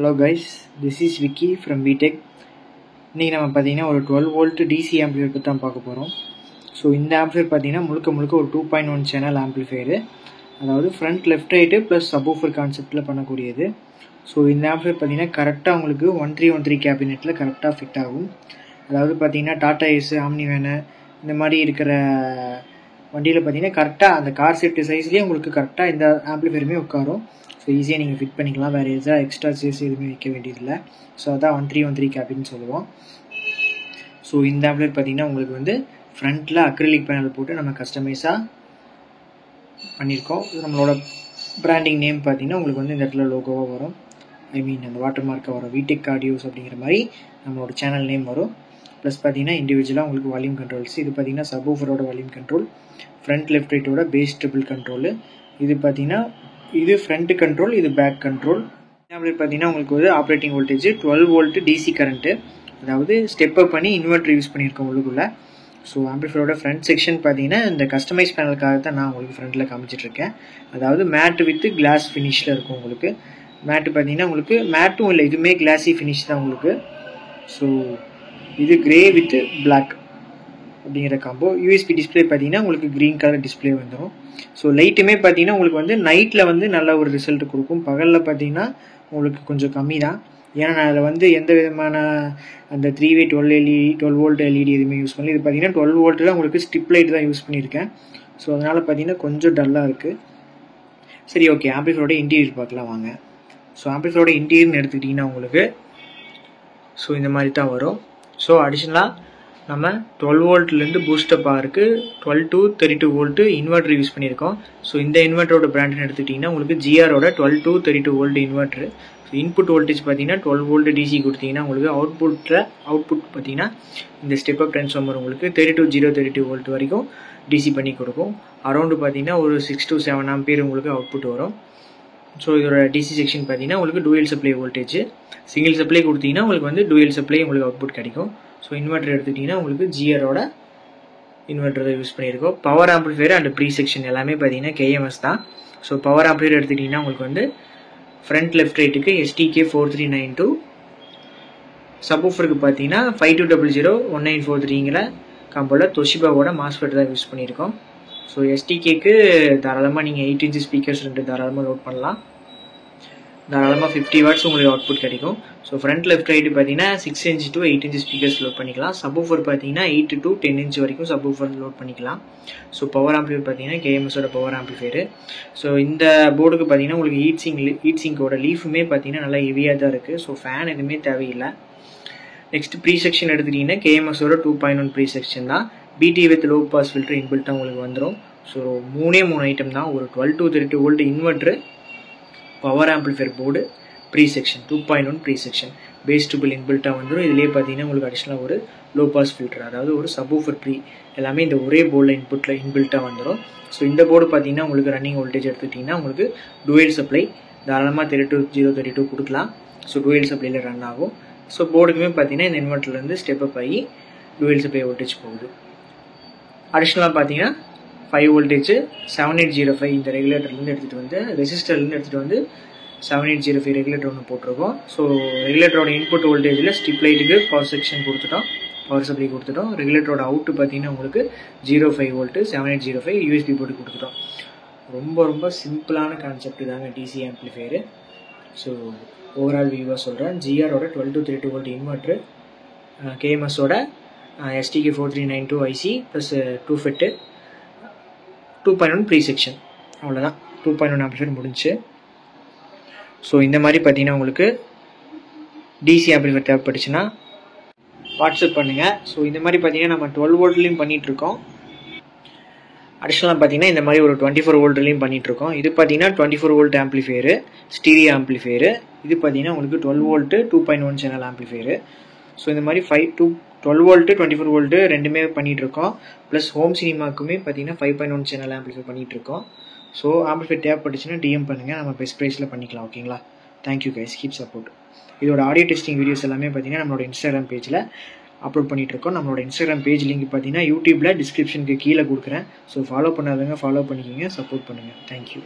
Hello guys, this is Vicky from VTech. இன்றைக்கி நம்ம பார்த்தீங்கன்னா ஒரு 12 volt DC ஆம்பிளிஃபையர் பற்றி தான் பார்க்க போகிறோம். ஸோ இந்த ஆம்பிளிஃபையர் பார்த்தீங்கன்னா முழுக்க ஒரு 2.1 சேனல் ஆம்பிளிஃபையரு, அதாவது front left right plus subwoofer கான்செப்டில் பண்ணக்கூடியது. ஸோ இந்த ஆம்பிளிஃபையர் பார்த்தீங்கன்னா கரெக்டாக உங்களுக்கு 1313 கேபினெட்டில் கரெக்டாக ஃபிட் ஆகும். அதாவது பார்த்தீங்கன்னா டாடா ஏஸ், ஆம்னி வேனு இந்த மாதிரி இருக்கிற வண்டியில் பார்த்தீங்கன்னா கரெக்டாக அந்த கார் செட்டு சைஸ்லேயே உங்களுக்கு கரெக்டாக இந்த ஆம்பிளிஃபையருமே உட்காரும். ஸோ ஈஸியாக நீங்கள் ஃபிட் பண்ணிக்கலாம், வேறு எதாவது எக்ஸ்ட்ரா சேஸ் எதுவுமே வைக்க வேண்டியதில்லை. ஸோ அதான் 1313 கேபின்னு சொல்லுவோம். ஸோ இந்த ஆம்பிளிஃபையர் பார்த்தீங்கன்னா உங்களுக்கு வந்து ஃப்ரண்ட்டில் அக்ரிலிக் பேனல் போட்டு நம்ம கஸ்டமைஸாக பண்ணியிருக்கோம். நம்மளோட பிராண்டிங் நேம் பார்த்தீங்கன்னா உங்களுக்கு வந்து இந்த இடத்துல லோகோவாக வரும், அந்த வாட்டர் மார்க்காக வரும், VTech ஆடியோஸ் அப்படிங்கிற மாதிரி நம்மளோட சேனல் நேம் வரும். ப்ளஸ் பார்த்தீங்கன்னா இண்டிவிஜுவலாக உங்களுக்கு வால்யூம் கண்ட்ரோல்ஸ், இது பார்த்தீங்கன்னா சப்வூஃபரோட வால்யூம் கண்ட்ரோல், ஃப்ரண்ட் லெஃப்ட் ரைட்டோட பேஸ் ட்ரிபிள் கண்ட்ரோலு, இது பார்த்தீங்கன்னா இது ஃப்ரண்ட் கண்ட்ரோல், இது பேக் கண்ட்ரோல். ஆம்பிளிஃபையர் பார்த்தீங்கன்னா உங்களுக்கு வந்து operating voltage 12 volt DC current, அதாவது ஸ்டெப் அப் பண்ணி இன்வெர்டர் யூஸ் பண்ணியிருக்கோம் உள்ளுக்குள்ளே. ஸோ ஆம்பிளிஃபையரோட ஃப்ரண்ட் செக்ஷன் பார்த்தீங்கன்னா இந்த கஸ்டமைஸ் பேனலுக்காக தான் நான் உங்களுக்கு ஃப்ரண்ட்டில் காமிச்சிட்ருக்கேன். அதாவது மேட்டு வித் கிளாஸ் ஃபினிஷில் இருக்கும் உங்களுக்கு. மேட்டு பார்த்தீங்கன்னா உங்களுக்கு மேட்டும் இல்லை, இதுவுமே கிளாஸி ஃபினிஷ் தான் உங்களுக்கு. ஸோ இது கிரே வித் பிளாக் அப்படிங்கிற காம்போ. யூஎஸ்பி டிஸ்பிளே பார்த்தீங்கன்னா உங்களுக்கு க்ரீன் கலர் டிஸ்பிளே வந்துடும். ஸோ லைட்டுமே பார்த்தீங்கன்னா உங்களுக்கு வந்து நைட்டில் வந்து நல்ல ஒரு ரிசல்ட் கொடுக்கும். பகலில் பார்த்தீங்கன்னா உங்களுக்கு கொஞ்சம் கம்மி தான். ஏன்னா நான் அதில் வந்து எந்த விதமான அந்த 3-way 12 volt LED எதுவுமே யூஸ் பண்ணல. இது பார்த்தீங்கன்னா 12 volt உங்களுக்கு ஸ்ட்ரிப் லைட் தான் யூஸ் பண்ணியிருக்கேன். ஸோ அதனால் பார்த்தீங்கன்னா கொஞ்சம் டல்லாக இருக்குது. சரி, ஓகே, ஆம்பிளிஃபையரோட இன்டீரியர் பார்க்கலாம் வாங்க. ஸோ ஆம்பிளிஃபையரோட இன்டீரியர்னு எடுத்துக்கிட்டிங்கன்னா உங்களுக்கு ஸோ இந்த மாதிரி தான் வரும். ஸோ அடிஷ்னலாக நம்ம 12 voltலேருந்து பூஸ்டப் ஆகிறதுக்கு 12 to 32 volt இன்வெர்டர் யூஸ் பண்ணியிருக்கோம். ஸோ இந்த இன்வெர்ட்டரோட பிராண்டுன்னு எடுத்துக்கிட்டிங்கன்னா உங்களுக்கு GRோட 12 to 32 volt inverter. So input voltage பார்த்தீங்கன்னா 12 volt DC கொடுத்தீங்கன்னா உங்களுக்கு அவுட்புட் பார்த்தீங்கன்னா இந்த ஸ்டெப் அப் ட்ரான்ஸ்ஃபார்மர் உங்களுக்கு 32 volt வரைக்கும் DC பண்ணி கொடுக்கும். அரௌண்டு பார்த்தீங்கன்னா ஒரு 6 to 7 ampere உங்களுக்கு அவுட்புட் வரும். ஸோ இதோட DC செக்ஷன் பார்த்தீங்கன்னா உங்களுக்கு dual supply voltage, single supply கொடுத்தீங்கன்னா உங்களுக்கு வந்து டூயல் சப்ளை உங்களுக்கு அவுட்புட் கிடைக்கும். ஸோ இன்வெர்டர் எடுத்துக்கிட்டிங்கன்னா உங்களுக்கு GRோட இன்வெர்டர் யூஸ் பண்ணியிருக்கோம். Power amplifier and pre section எல்லாமே பார்த்தீங்கன்னா KMS தான். ஸோ பவர் ஆம்பிளிஃபையர் எடுத்துக்கிட்டிங்கன்னா உங்களுக்கு வந்து ஃப்ரண்ட் லெஃப்ட் ரைட்டுக்கு STK4392, சப்வூஃபருக்கு பார்த்தீங்கன்னா 52001943ங்கிற காம்போவில் தொஷிபாவோட மாஸ்ஃபெட் தான் யூஸ் பண்ணியிருக்கோம். ஸோ STKக்கு தாராளமாக நீங்கள் 8 inch ஸ்பீக்கர்ஸ் 2 தாராளமாக லோட் பண்ணலாம். தாராளமாக 50 watts உங்களுக்கு அவுட்புட் கிடைக்கும். ஸோ ஃப்ரண்ட் லெஃப்ட் ரைட்டு பார்த்தீங்கன்னா 6 inch to 8 inch speakers load பண்ணிக்கலாம். சப்வூஃபர் பார்த்தீங்கன்னா 8 to 10 inch வரைக்கும் சப்வூஃபர் லோட் பண்ணிக்கலாம். ஸோ பவர் ஆம்பிளிஃபையர் பார்த்தீங்கன்னா KMSோட பவர் ஆம்பிளிஃபையரு. ஸோ இந்த போர்டுக்கு பார்த்தீங்கன்னா உங்களுக்கு ஹீட் சிங்கோட லீஃபுமே பார்த்தீங்கன்னா நல்லா ஹெவியாக தான் இருக்குது. ஸோ ஃபேன் எதுவுமே தேவையில்லை. நெக்ஸ்ட் ப்ரீ செக்ஷன் எடுத்துக்கிட்டிங்கன்னா KMSோட 2.1 ப்ரீ செக்ஷன் தான். BT with low pass filter இன்பில்ட்டாக உங்களுக்கு வந்துடும். ஸோ 3 ஐட்டம் தான், ஒரு 12 to 32 volt inverter, power amplifier board, pre section 2.1 pre section, bass treble இன்பில்ட்டாக வந்துடும். இதுலேயே பார்த்தீங்கன்னா உங்களுக்கு அடிஷ்னலாக ஒரு லோ பாஸ் ஃபில்டர், அதாவது ஒரு சப்வூஃபர் ப்ரீ, எல்லாமே இந்த ஒரே போர்டில் இன்பில்ட்டாக வந்துடும். ஸோ இந்த போர்டு பார்த்தீங்கன்னா உங்களுக்கு ரன்னிங் வோல்டேஜ் எடுத்துக்கிட்டிங்கன்னா உங்களுக்கு டூயல் சப்ளை தாராளமாக 32 கொடுக்கலாம். ஸோ டூயல் சப்ளையில் ரன் ஆகும். ஸோ போர்டுக்குமே பார்த்தீங்கன்னா இந்த இன்வெர்ட்டர்லேருந்து ஸ்டெப் அப் ஆகி டூயல் சப்ளை வோல்டேஜ் போகுது. அடிஷ்னலாக பார்த்தீங்கன்னா 5 voltage 7805 இந்த ரெகுலேட்டர்லேருந்து எடுத்துகிட்டு வந்து ரெசிஸ்டர்லேருந்து எடுத்துகிட்டு வந்து 7805 ரெகுலேட்டர் ஒன்று போட்டிருக்கோம். ஸோ ரெகுலேட்டரோட இன்புட் வோல்டேஜில் ஸ்ட்ரிப் லைட்டுக்கு பவர் செக்ஷன் கொடுத்துட்டோம், பவர் சப்ளை கொடுத்துட்டோம். ரெகுலேட்டரோட அவுட்டு பார்த்தீங்கன்னா உங்களுக்கு 05 volt 7805 USB போட்டு கொடுத்துட்டோம். ரொம்ப சிம்பிளான கான்செப்ட் தாங்க DC ஆம்பிளிஃபையரு. ஸோ ஓவரால் வியூவாக சொல்கிறேன். GRோட 12 to 32 volt இன்வெர்ட்ரு, KMSோட STK4392 IC plus 2 FET 2.1 pre section, அவ்வளோதான். 2.1 ஆம்பிளிஃபையர் முடிஞ்சு. ஸோ இந்த மாதிரி பார்த்தீங்கன்னா உங்களுக்கு DC ஆம்பிளிஃபையர் தேவைப்பட்டுச்சுன்னா வாட்ஸ்அப் பண்ணுங்கள். ஸோ இந்த மாதிரி பார்த்தீங்கன்னா நம்ம 12 voltலையும் பண்ணிகிட்ருக்கோம். அடிஷ்னலாக பார்த்தீங்கன்னா இந்த மாதிரி ஒரு 24 voltலையும் பண்ணிகிட்ருக்கோம். இது பார்த்தீங்கன்னா 24 volt ஆம்பிளிஃபையரு, ஸ்டீரியோ ஆம்பிளிஃபையரு. இது பார்த்தீங்கன்னா உங்களுக்கு 12 volt 2.1 சேனல் ஆம்பிளிஃபையரு. ஸோ இந்த மாதிரி 12 volt 24 volt ரெண்டுமே பண்ணிகிட்ருக்கோம். ப்ளஸ் ஹோம் சினிமாக்குமே பார்த்தீங்கன்னா 5.1 சேனல் ஆம்பிளிஃபையர் பண்ணிகிட்ருக்கோம். ஸோ ஆம்பிளிஃபையர் தேவைப்பட்டுச்சுன்னா DM பண்ணுங்கள், நம்ம பெஸ்ட் ப்ரைஸில் பண்ணிக்கலாம். ஓகேங்களா? Thank you guys, keep support. இதோட ஆடியோ டெஸ்டிங் வீடியோஸ் எல்லாமே பார்த்தீங்கன்னா நம்மளோட Instagram பேஜில் அப்லோட் பண்ணிகிட்ருக்கோம். நம்மளோட Instagram பேஜ் லிங்க் பார்த்தீங்கன்னா யூடியூப்பில் டிஸ்கிரிப்ஷனுக்கு கீழே கொடுக்குறேன். ஸோ ஃபாலோ பண்ணாதவங்க ஃபாலோ பண்ணிக்கிங்க, சப்போர்ட் பண்ணுங்கள். தேங்க்யூ.